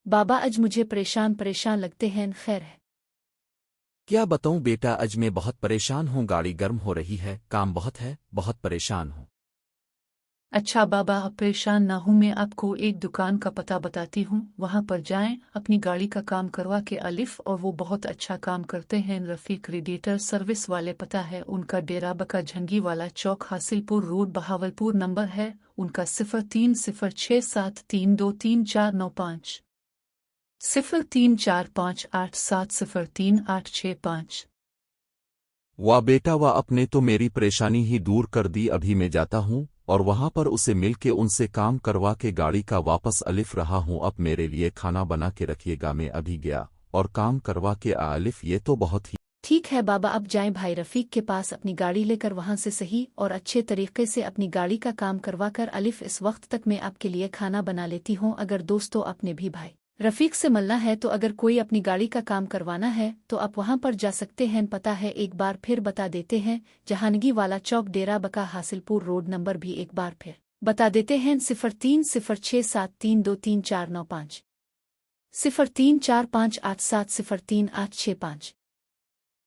बाबा आज मुझे परेशान परेशान लगते हैं, खैर है। क्या बताऊं बेटा, आज मैं बहुत परेशान हूँ। गाड़ी गर्म हो रही है, काम बहुत है, बहुत परेशान हूँ। अच्छा बाबा, आप परेशान ना हूँ, मैं आपको एक दुकान का पता बताती हूँ, वहाँ पर जाएं, अपनी गाड़ी का काम करवा के अलिफ, और वो बहुत अच्छा काम करते हैं। रफीक रेडिएटर सर्विस वाले, पता है उनका, डेरा बका झंगी वाला चौक, हासिलपुर रोड, बहावलपुर। नंबर है उनका 030673239495, 034587033865। वाह बेटा वाह, अपने तो मेरी परेशानी ही दूर कर दी। अभी मैं जाता हूँ और वहाँ पर उसे मिल के उनसे काम करवा के गाड़ी का वापस अलिफ रहा हूँ। अब मेरे लिए खाना बना के रखिएगा। मैं अभी गया और काम करवा के अलिफ। ये तो बहुत ही ठीक है बाबा, अब जाएं भाई रफीक के पास, अपनी गाड़ी लेकर वहां से सही और अच्छे तरीके से अपनी गाड़ी का काम करवा कर अलिफ। इस वक्त तक मैं आपके लिए खाना बना लेती हूँ। अगर दोस्तों अपने भी भाई रफीक से मिलना है, तो अगर कोई अपनी गाड़ी का काम करवाना है तो आप वहां पर जा सकते हैं। पता है एक बार फिर बता देते हैं, जहानगी वाला चौक, डेरा बका, हासिलपुर रोड। नंबर भी एक बार फिर बता देते हैं, 030673239495, 034587033865।